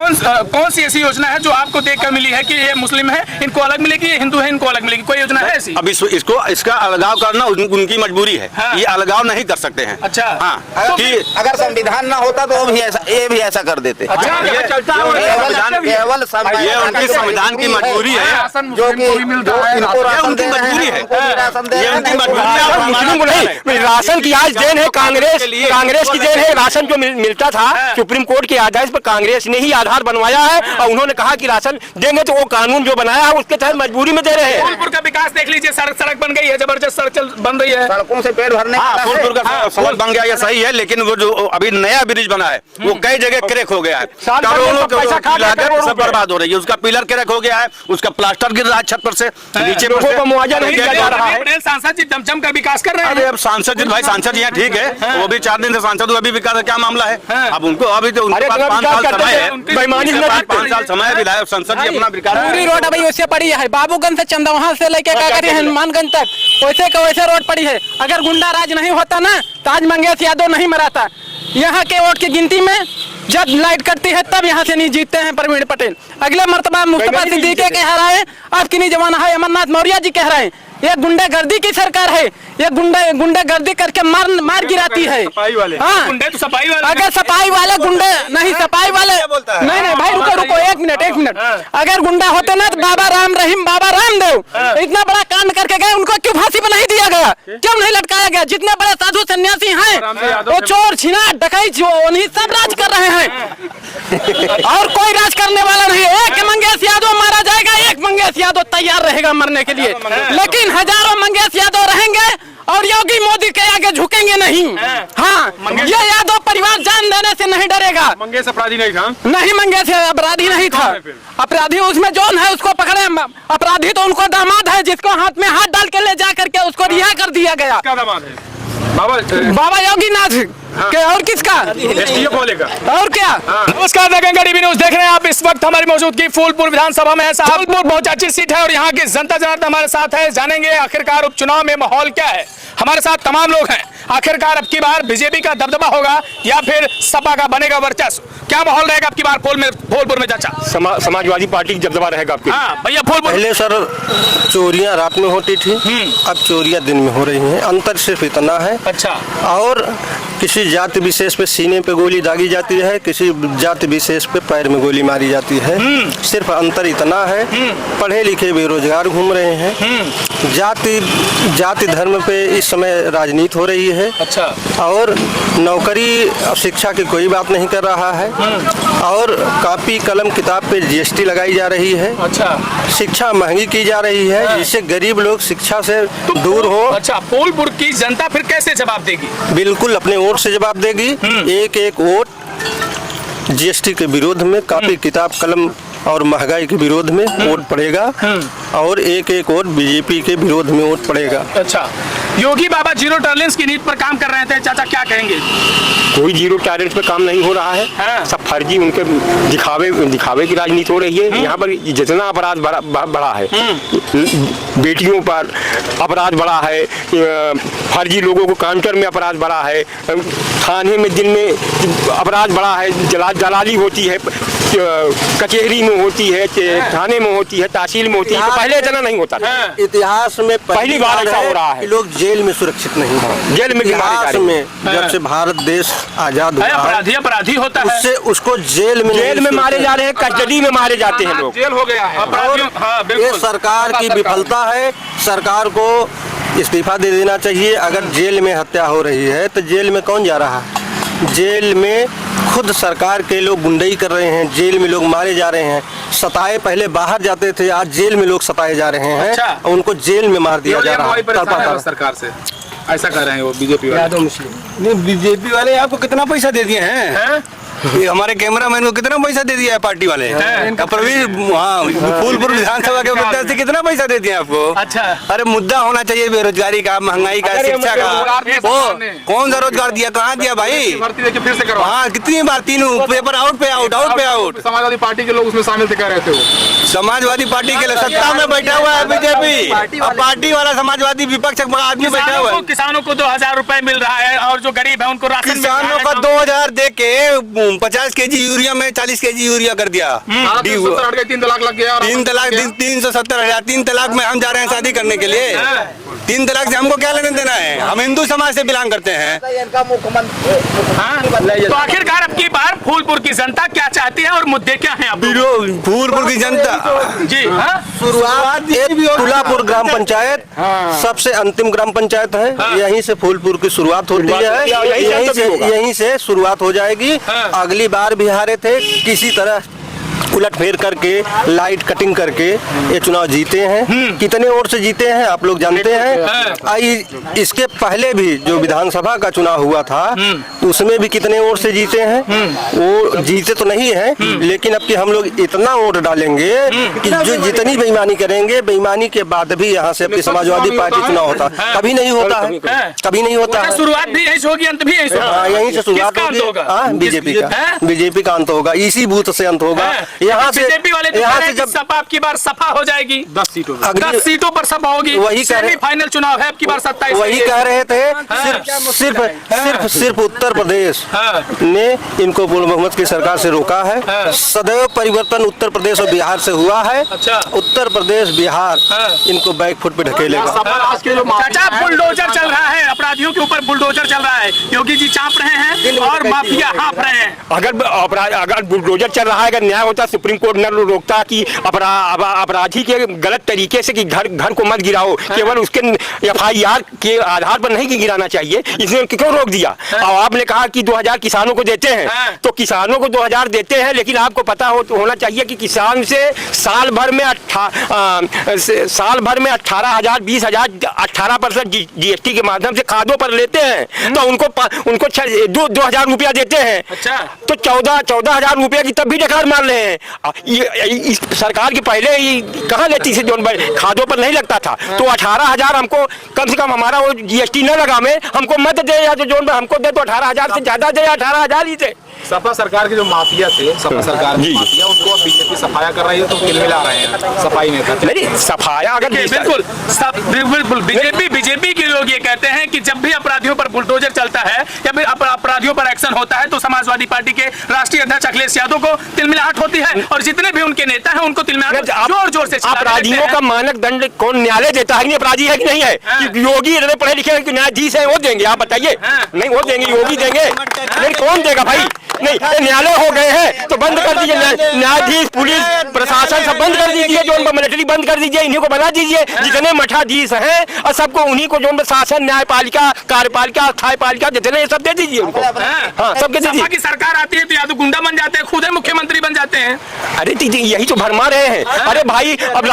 कौन सी ऐसी योजना है जो आपको देखकर मिली है कि ये मुस्लिम है इनको अलग मिलेगी, ये हिंदू है इनको अलग मिलेगी? कोई योजना है ऐसी? अब इसका अलगाव करना उनकी मजबूरी है। हाँ। ये अलगाव नहीं कर सकते हैं। अच्छा। हाँ। कि अगर संविधान ना होता तो ये भी ऐसा कर देते। अच्छा। ये उनकी संविधान की मजबूरी है, जो कि उनकी मजबूरी है, ये उनकी मजबूरी है। राशन की आज देन है कांग्रेस की देन है। राशन जो मिलता था सुप्रीम कोर्ट के आदेश पर कांग्रेस ने ही आधार बनवाया है और उन्होंने कहा कि राशन देंगे तो वो कानून जो बनाया है उसके तहत मजबूरी में दे रहे हैं। फूलपुर का विकास देख लीजिए, सड़क बन गई है, जबरदस्त सड़क बन रही है, सड़कों से पेट भरने। फूलपुर का सड़क बन गया, ये सही है, लेकिन वो जो अभी नया ब्रिज बना है वो कई जगह क्रैक हो गया है, करोड़ों सब बर्बाद हो रही है। उसका पिलर क्रैक हो गया है, उसका प्लास्टर गिर रहा है छत पर से नीचे, लोगों को मुआवजा नहीं दिया जा रहा है। सांसद जी जमजम कर विकास कर रहे हैं। अब सांसद जी, भाई सांसद यहाँ ठीक है, वो भी 4 दिन से सांसद, अभी विकास का क्या मामला है? अब उनको अभी तो उनके पास 5 साल समय है, 5 साल समय विधायक संसद जी अपना विकास। पूरी रोड अभी वैसे पड़ी है, बाबूगंज से चंदौहा से लेके हनुमानगंज तक वैसे का वैसे रोड पड़ी है। अगर गुंडा राज नहीं होता ना तो आज मंगेश यादव नहीं मराता। यहाँ के वोट की गिनती में जब लाइट कटती है तब यहाँ से नहीं जीतते हैं प्रवीण पटेल। अगले मर्तबा मुस्तफा सिद्दीकी कह रहा है, अब की नहीं जमाना है, अमरनाथ मौर्य जी कह रहे हैं ये गुंडागर्दी की सरकार है, ये गुंडागर्दी करके मार गिराती है। हाँ, गुंडे तो सफाई वाले, अगर सफाई वाले गुंडे नहीं, सफाई वाले नहीं भाई, रुको एक मिनट। अगर गुंडा होते ना तो बाबा रामदेव इतना बड़ा कांड करके गए, उनको क्यों फांसी पर नहीं दिया गया, क्यों नहीं लटकाया गया? जितने बड़े साधु सन्यासी हैं वो चोर छिनार डकैत उन्हीं सब राज कर रहे हैं और कोई राज करने वाला नहीं। एक मंगेश यादव मारा जाएगा, एक मंगेश यादव तैयार रहेगा मरने के लिए, लेकिन हजारों मंगेश यादव रहेंगे और योगी मोदी के आगे झुकेंगे नहीं। हाँ, ये यादव परिवार जान देने से नहीं डरेगा। मंगेश अपराधी नहीं था, नहीं मंगेश अपराधी नहीं था। अपराधी उसमें जौन है उसको पकड़े, अपराधी तो उनको दामाद है जिसको हाथ में हाथ डाल के ले जा करके उसको रिहा कर दिया गया। क्या दामाद है? बाबा योगीनाथ के और किसका? और क्या? नमस्कार, देखेंगे टीवी न्यूज देख रहे हैं आप। इस वक्त हमारी मौजूदगी फूलपुर विधानसभा में है। फूलपुर बहुत अच्छी सीट है और यहाँ की जनता जनार्दन हमारे साथ है। जानेंगे आखिरकार उपचुनाव में माहौल क्या है। हमारे साथ तमाम लोग हैं। आखिरकार अब की बार बीजेपी का दबदबा होगा या फिर सपा का बनेगा वर्चस्व? क्या माहौल रहेगा अब की बार फूलपुर में? चाचा, समाजवादी पार्टी की दबदबा रहेगा आपकी? हाँ भैया, फूलपुर पहले सर चोरियां रात में होती थी, अब चोरियां दिन में हो रही हैं। अंतर सिर्फ इतना है। अच्छा। और किसी जाति विशेष पे सीने पे गोली दागी जाती है, किसी जाति विशेष पे पैर में गोली मारी जाती है। सिर्फ अंतर इतना है, पढ़े लिखे बेरोजगार घूम रहे हैं। जाति धर्म पे इस समय राजनीति हो रही है। अच्छा। और नौकरी शिक्षा की कोई बात नहीं कर रहा है। और कॉपी कलम किताब पे जीएसटी लगाई जा रही है। अच्छा। शिक्षा महंगी की जा रही है, जिससे गरीब लोग शिक्षा से दूर हो। अच्छा, फूलपुर की जनता फिर कैसे जवाब देगी? बिल्कुल अपने वोट से जवाब देगी। एक वोट जीएसटी के विरोध में, कॉपी किताब कलम और महंगाई के विरोध में वोट पड़ेगा और एक वोट बीजेपी के विरोध में वोट पड़ेगा। अच्छा, योगी बाबा जीरो टॉलरेंस की नीति पर काम कर रहे थे, चाचा क्या कहेंगे? कोई जीरो टॉलरेंस पे काम नहीं हो रहा है। हाँ। सब फर्जी, उनके दिखावे की राजनीति हो रही है। यहाँ पर जितना अपराध बढ़ा है, बेटियों पर अपराध बढ़ा है, फर्जी लोगों को काउंटर में अपराध बढ़ा है, थाने में दिन में अपराध बढ़ा है, दलाली होती है, कचहरी में होती है, थाने में होती है, तहसील में होती है। तो पहले इतना नहीं होता था। इतिहास में पहली बार ऐसा हो रहा है। लोग जेल में सुरक्षित नहीं है। जेल में इतिहास में जब से भारत देश आजाद हुआ, अपराधी होता है, उससे उसको जेल में मारे जा रहे हैं, कस्टडी में मारे जाते हैं लोग। जेल हो गया है। ये सरकार की विफलता है। सरकार को इस्तीफा दे देना चाहिए। अगर जेल में हत्या हो रही है तो जेल में कौन जा रहा है? जेल में खुद सरकार के लोग गुंडई कर रहे हैं, जेल में लोग मारे जा रहे हैं। सताए पहले बाहर जाते थे, आज जेल में लोग सताए जा रहे हैं। अच्छा। उनको जेल में मार दिया जा रहा है। सरकार से ऐसा कर रहे हैं वो बीजेपी वाले। नहीं, बीजेपी वाले आपको कितना पैसा दे दिए हैं? ये हमारे कैमरामैन को कितना पैसा दे दिया है पार्टी वाले? प्रवीण, हाँ, फूलपुर विधानसभा के प्रत्याशी कितना पैसा दे दिया आपको? अच्छा। अरे मुद्दा होना चाहिए बेरोजगारी का, महंगाई का, शिक्षा का। वो कौन सा रोजगार दिया? कहाँ दिया भाई? फिर से करो। हाँ, कितनी बार? 3 पेपर आउट पे आउट, आउट पे आउट। समाजवादी पार्टी के लोग उसमें शामिल थे, कह रहे थे वो समाजवादी पार्टी के लिए सत्ता में बैठा हुआ है बीजेपी, अब पार्टी वाला समाजवादी विपक्ष का आदमी बैठा हुआ है। किसानों को 2000 रुपए मिल रहा है और जो गरीब है उनको राशन मिल रहा है। किसानों का 2000 दे के 50 केजी यूरिया में 40 केजी यूरिया कर दिया। 3 तलाक लग गया। 3 तलाक 370,000 3 तलाक में हम जा रहे हैं शादी करने के लिए। 3 तलाक से हमको क्या लेने देना है? हम हिंदू समाज से बिलोंग करते हैं। तो आखिरकार अब की बार फूलपुर की जनता क्या चाहती है और मुद्दे क्या हैं? फूलपुर की जनता जी शुरुआत तुलापुर ग्राम पंचायत सबसे अंतिम ग्राम पंचायत है। यहीं से फूलपुर की शुरुआत होती है, यहीं से शुरुआत हो जाएगी। अगली बार भी हारे थे, किसी तरह उलट फेर करके लाइट कटिंग करके ये चुनाव जीते हैं। कितने वोट से जीते हैं आप लोग जानते हैं। इसके पहले भी जो विधानसभा का चुनाव हुआ था उसमें भी कितने वोट से जीते हैं। वो जीते तो नहीं है, लेकिन अब कि हम लोग इतना वोट डालेंगे कि जो जितनी बेईमानी करेंगे, बेईमानी के बाद भी यहाँ से अपनी समाजवादी पार्टी चुनाव होता कभी नहीं होता है, कभी नहीं होता है। शुरुआत भी यही से होगी, अंत भी यही से होगा। यहीं से शुरुआत होगी। बीजेपी का अंत होगा, इसी बूथ से अंत होगा। यहाँ से बीजेपी वाले यहाँ से जब सपा अब की बार सफा हो जाएगी, 10 सीटों पर सपा होगी। वही सेमीफाइनल चुनाव है अब की बार 27। वही कह रहे थे। सिर्फ उत्तर प्रदेश ने इनको पूर्ण बहुमत की सरकार से रोका है। सदैव परिवर्तन उत्तर प्रदेश और बिहार से हुआ है। उत्तर प्रदेश बिहार इनको बैकफुट पे ढकेलेगा। चाचा बुलडोजर चल रहा है, अपराधियों के ऊपर बुलडोजर चल रहा है। योगी जी चाप रहे हैं और माफिया हाँफ रहे हैं। अगर बुलडोजर चल रहा है, अगर न्याय होता, सुप्रीम कोर्ट न रोकता कि अपराधी के गलत तरीके से कि घर को मत गिराओ, केवल उसके FIR के आधार पर नहीं कि गिराना चाहिए, इसने क्यों रोक दिया? और आपने कहा कि 2000 किसानों को देते हैं, तो किसानों को 2000 देते हैं, लेकिन आपको पता होना चाहिए कि किसान से साल भर में 18,000 20,000 18% GST के माध्यम से खादों पर लेते हैं, तो उनको 2,000 रुपया देते हैं। तो 14,000 रुपया की तब भी डकार मार रहे हैं। इस सरकार की पहले ही कहाँ लेती थी, जो खादों पर नहीं लगता था। तो 18,000 हमको कम से कम हमारा वो GST न लगा में हमको मत दे, या जो हमको दे तो 18,000 से ज्यादा दे, 18,000 ही थे। सपा सरकार के जो माफिया थे, सपा सरकार के माफिया, उनको बीजेपी सफाया कर रही है, तो मिला रहे हैं सफाई में नहीं सफाया। अगर बिल्कुल बीजेपी के लोग ये कहते हैं कि जब भी अपराधियों पर बुलडोजर चलता है या फिर अपराधियों पर एक्शन होता है तो समाजवादी पार्टी के राष्ट्रीय अध्यक्ष अखिलेश यादव को तिलमिलाहट होती है, और जितने भी उनके नेता हैं उनको तिलमिलाहट जोर से। अपराधियों का मानक दंड कौन न्यायालय देता है? अपराधी है कि नहीं है? योगी इतने पढ़े लिखे न्यायाधीश है, वो देंगे? आप बताइए। नहीं वो देंगे, योगी देंगे? नहीं कौन देगा भाई? नहीं, न्यायालय हो गए हैं तो बंद कर दीजिए। न्यायाधीश, पुलिस प्रशासन सब बंद कर दीजिए, जो मिलिट्री बंद कर दीजिए, इन्हीं को बना दीजिए। जितने मठाधीश हैं और सबको उन्हीं को, जो शासन, न्यायपालिका, कार्यपालिका, स्थायीपालिका, जितने सब दे दीजिए उनको। हाँ, सबके दे दीजिए। सरकार आती है तो या तो गुंडा बन जाते हैं, खुद मुख्यमंत्री बन जाते हैं। अरे यही तो भरमा रहे हैं। अरे भाई, अब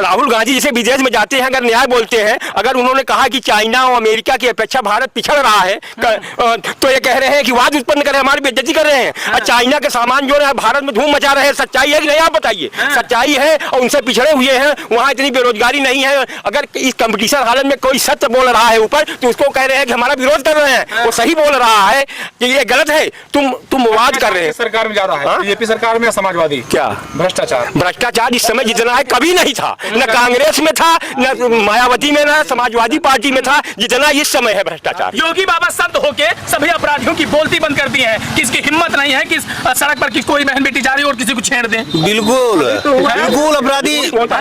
राहुल गांधी जैसे विदेश में जाते हैं, अगर न्याय बोलते हैं, अगर उन्होंने कहा कि चाइना और अमेरिका की अपेक्षा भारत पिछड़ रहा है, तो ये कह रहे हैं कि वाद उत्पन्न कर रहे हैं, हमारी बेइज्जती कर रहे हैं। और चाइना के सामान जो है भारत में धूम मचा रहे हैं। सच्चाई है कि नहीं? आप बताइए। सच्चाई है, और उनसे पिछड़े हुए हैं, वहाँ इतनी बेरोजगारी नहीं है। अगर इस कंपटीशन हालत में कोई सत्य बोल रहा है ऊपर, तो उसको कह रहे हैं कि हमारा विरोध कर रहे हैं। वो सही बोल रहा है कि ये गलत है, तुम वाद कर रहे हैं। सरकार में ज्यादा है, बीजेपी सरकार में समाजवादी क्या भ्रष्टाचार इस समय जितना है कभी नहीं था, न कांग्रेस में था, न मायावती में, न समाजवादी पार्टी में था, जितना इस समय है भ्रष्टाचार। योगी बाबा शब्द होके सभी अपराधियों की बोलती बंद कर दी है, किसकी हिम्मत नहीं है कि सड़क पर कोई बहन बेटी जा रही है और किसी को छेड़ दे। बिल्कुल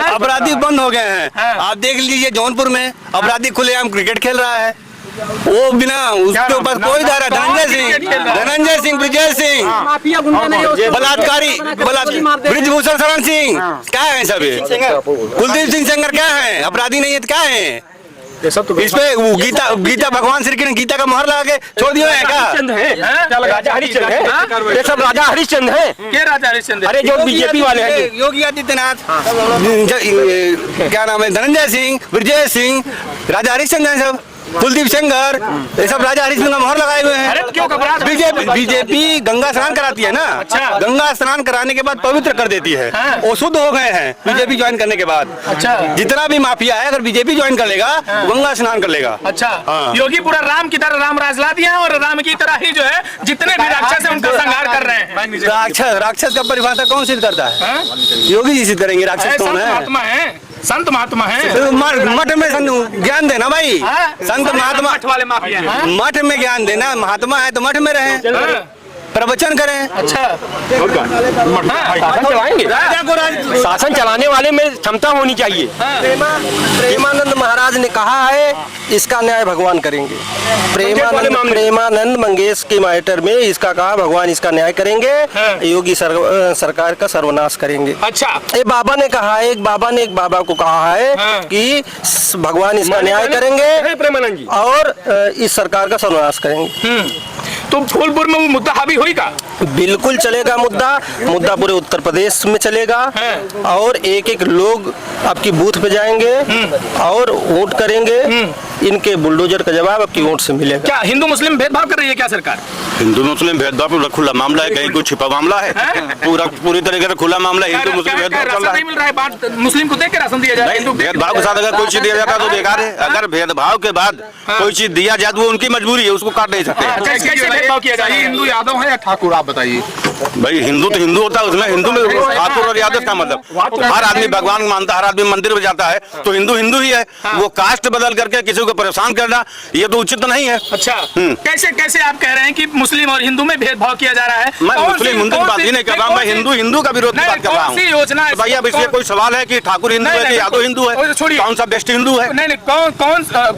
अपराधी बंद हो गए हैं। आप देख लीजिए, जौनपुर में अपराधी खुलेआम क्रिकेट खेल रहा है, वो बिना उसके ऊपर कोई धारा। धनंजय सिंह, विजय सिंह, बलात्कारी, ब्रिजभूषण शरण सिंह, क्या है सब? कुलदीप सिंह सेंगर क्या है? अपराधी नहीं है तो क्या है? इस पे गीता भगवान श्री कृष्ण गीता का मोहर लगा के छोड़ दिया है क्या? राजा हरिश्चंद्र है, ये सब राजा हरिश्चंद्र है। क्या राजा हरिश्चंद्र? अरे जो बीजेपी वाले हैं, योगी आदित्यनाथ, क्या नाम है, धनंजय सिंह, विजय सिंह, राजा हरिश्चंद्र है सब। कुलदीप सेंगर ये सब राजा हरीश सिंह का मोहर लगाए हुए अरे हैं। क्यों घबरा रहे हैं? बीजेपी गंगा स्नान कराती है ना। अच्छा। गंगा स्नान कराने के बाद पवित्र कर देती है। हाँ। वो शुद्ध हो गए हैं बीजेपी ज्वाइन करने के बाद। अच्छा। जितना भी माफिया है अगर बीजेपी ज्वाइन कर लेगा गंगा स्नान कर लेगा। अच्छा हाँ। योगी पूरा राम की तरह राम राज ला दिया है और राम की तरह ही जो है जितने भी राक्षस है उनका संहार कर रहे हैं। राक्षस का परिभाषा कौन सिद्ध करता है? हाँ? योगी जी सिद्ध करेंगे राक्षस संत कौन है? महात्मा है, संत महात्मा है। तो मठ में ज्ञान देना भाई। हाँ? संत महात्मा मठ वाले माफिया हैं। मठ में ज्ञान देना। महात्मा है तो मठ में रहे, हाँ? प्रवचन करें। अच्छा शासन चलाएंगे। राजा को राज शासन चलाने वाले में क्षमता होनी चाहिए। प्रेमानंद महाराज ने कहा है इसका न्याय भगवान करेंगे। प्रेमानंद मंगेश के मैटर में इसका कहा भगवान इसका न्याय करेंगे। योगी सरकार का सर्वनाश करेंगे। अच्छा एक बाबा ने कहा है, एक बाबा को कहा है कि भगवान इसका न्याय करेंगे प्रेमानंद जी और इस सरकार का सर्वनाश करेंगे। तो फूलपुर में वो मुद्दा हावी हुई का? बिल्कुल चलेगा मुद्दा पूरे उत्तर प्रदेश में चलेगा और एक एक लोग आपकी बूथ पे जाएंगे और वोट करेंगे। इनके बुलडोजर का जवाब आपकी वोट से मिलेगा। क्या हिंदू मुस्लिम भेदभाव कर रही है क्या सरकार? हिंदू मुस्लिम भेदभाव पूरा खुला मामला है, कहीं कुछ छिपा मामला है? पूरी तरीके से खुला मामला है। हिंदू मुस्लिम भेदभाव चल राशन रहा नहीं मिल रहा है, बात मुस्लिम को देख के राशन दिया जा रहा है। है। भेदभाव के साथ अगर कोई चीज दिया जाता है तो बेकार है। अगर भेदभाव के बाद कोई चीज दिया जाए तो वो उनकी मजबूरी है, उसको काट नहीं सकते। कैसे भेदभाव किया जा रहा है? हिंदू यादव है या ठाकुर, आप बताइए। भाई हिंदू तो हिंदू होता है, उसमें हिंदू में ठाकुर और यादव का मतलब हर आदमी भगवान मानता है, हर आदमी मंदिर में जाता है तो हिंदू हिंदू ही है। वो कास्ट बदल करके किसी को परेशान करना ये तो उचित नहीं है। अच्छा कैसे कैसे आप कह रहे हैं कि मुस्लिम और हिंदू में भेदभाव किया जा रहा है? मैं मुस्लिम हिंदू की बात ही नहीं कर रहा हूँ, मैं हिंदू का विरोध की बात कर रहा हूँ। योजना तो भैया अब इसलिए कोई सवाल है कि ठाकुर हिंदू है कि यादव हिंदू है? छोड़िए, कौन सा बेस्ट हिंदू है? नहीं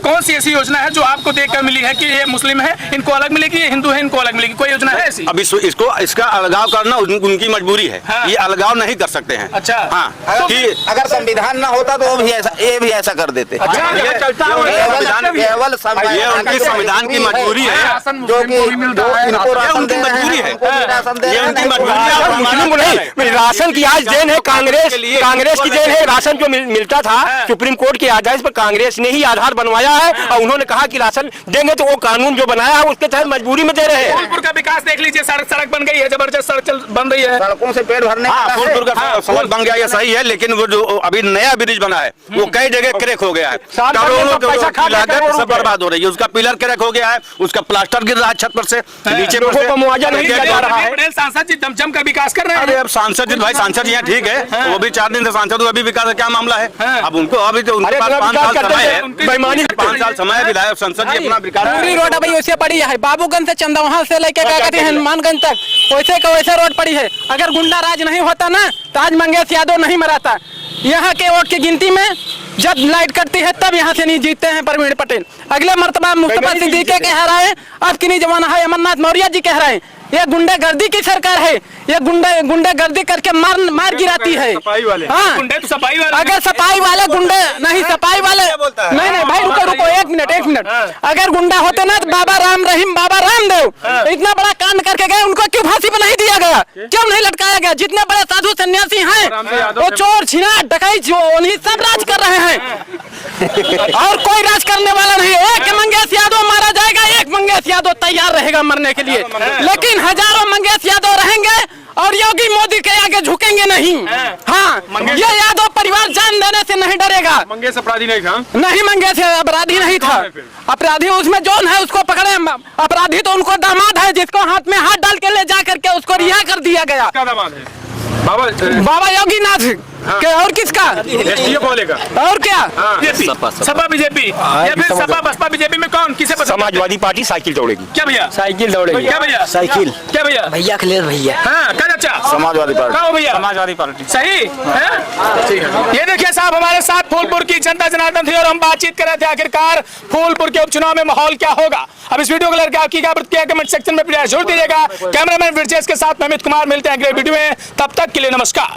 कौन सी ऐसी योजना है जो आपको देखकर मिली है कि ये मुस्लिम है इनको अलग मिलेगी, ये हिंदू है इनको अलग मिलेगी? कोई योजना है ऐसी? अब इसका अलगाव करना उनकी मजबूरी है। हाँ। ये अलगाव नहीं कर सकते हैं। अच्छा हाँ कि अगर संविधान ना होता तो ये भी ऐसा कर देते। अच्छा, ये केवल ये उनकी संविधान की मजबूरी है, जो कि इनको राशन दे रहे हैं, उनको भी राशन दे ये रहे हैं। उनकी मजबूरी है। और मुस्लिम को नहीं, राशन की आज देन है कांग्रेस की देन है। राशन जो मिलता था सुप्रीम कोर्ट के आदेश पर कांग्रेस ने ही आधार बनवाया है और उन्होंने कहा कि राशन देंगे तो वो कानून जो बनाया है उसके तहत मजबूरी में दे रहे हैं। फूलपुर का विकास देख लीजिए, सड़क बन गई है, जबरदस्त सड़क बन रही है, सड़कों से पेट भरने हाँ, वाला है। फूलपुर का सड़क बन गया ये सही है, लेकिन वो जो अभी नया ब्रिज बना है वो कई जगह क्रैक हो गया है। करोड़ों की लागत सब बर्बाद हो रही है। उसका पिलर क्रैक हो गया है, उसका प्लास्टर गिर रहा है छत पर से नीचे। लोगों को मुआवजा नहीं दिया जा रहा है। पटेल सांसद जी जम कर विकास कर रहे अरे हैं। अब सांसद जी, भाई सांसद यहाँ ठीक है, वो भी 4 दिन से सांसद हुए, अभी विकास का क्या मामला है? अब उनको अभी तो उनके पास 5 साल समय है, 5 साल समय है, विधायक संसद जी अपना विकास पूरी रोड अभी वैसे पड़ी है, बाबूगंज से चंदौहा से लेके क्या कहते हैं हनुमानगंज तक वैसे का वैसे रोड पड़ी है। अगर गुंडा राज नहीं होता ना तो आज मंगेश यादव नहीं मराता। यहाँ के वोट की गिनती में जब लाइट कटती है तब यहाँ से नहीं जीतते हैं प्रवीण पटेल। अगले मर्तबा मुस्तफा सिद्दीकी कह रहा है, अब की नहीं जमाना है, अमरनाथ मौर्य जी कह रहे हैं ये गुंडागर्दी की सरकार है, ये गुंडागर्दी करके मार गिराती है। हाँ गुंडे तो सफाई वाले, अगर सफाई वाले गुंडे नहीं, सफाई वाले नहीं भाई रुको एक मिनट। अगर गुंडा होते ना तो बाबा रामदेव इतना बड़ा कांड करके गए, उनको क्यों फांसी पे नहीं दिया गया? क्यों नहीं लटकाया गया? जितने बड़े साधु सन्यासी हैं वो चोर छिनार डकैत जो उन्हीं सब राज कर रहे हैं और कोई राज करने वाला नहीं। एक मंगेश यादव मारा जाएगा, एक मंगेश यादव तैयार रहेगा मरने के लिए, लेकिन हजारों मंगेश यादव रहेंगे और योगी मोदी के आगे झुकेंगे नहीं। हाँ ये यादव परिवार जान देने से नहीं डरेगा। मंगेश अपराधी नहीं था, नहीं मंगेश अपराधी नहीं था। अपराधी उसमें जौन है उसको पकड़े, अपराधी तो उनको दामाद है जिसको हाथ में हाथ डाल के ले जा करके उसको रिहा कर दिया गया। क्या दामाद है? बाबा योगीनाथ के और किसका? बोलेगा और क्या? सपा बीजेपी या फिर सपा बसपा बीजेपी में कौन किसे पसंद? समाजवादी पार्टी साइकिल दौड़ेगी। क्या भैया? साइकिल दौड़ेगी। क्या भैया? साइकिल क्या भैया? भैया अखिलेश भैया। हाँ क्या चाचा? समाजवादी पार्टी। कहाँ हो भैया? समाजवादी पार्टी सही है? ये देखिए साहब हमारे साथ फूलपुर की जनता जनार्दन थी और हम बातचीत कर रहे थे आखिरकार फूलपुर के उपचुनाव में माहौल क्या होगा। अब इस वीडियो को लेकर आपकी क्या प्रतिक्रिया कमेंट सेक्शन में जरूर दीजिएगा। कैमरामैन विरजेश के साथ मैं अमित कुमार मिलते हैं अगले वीडियो में, तब तक के लिए नमस्कार।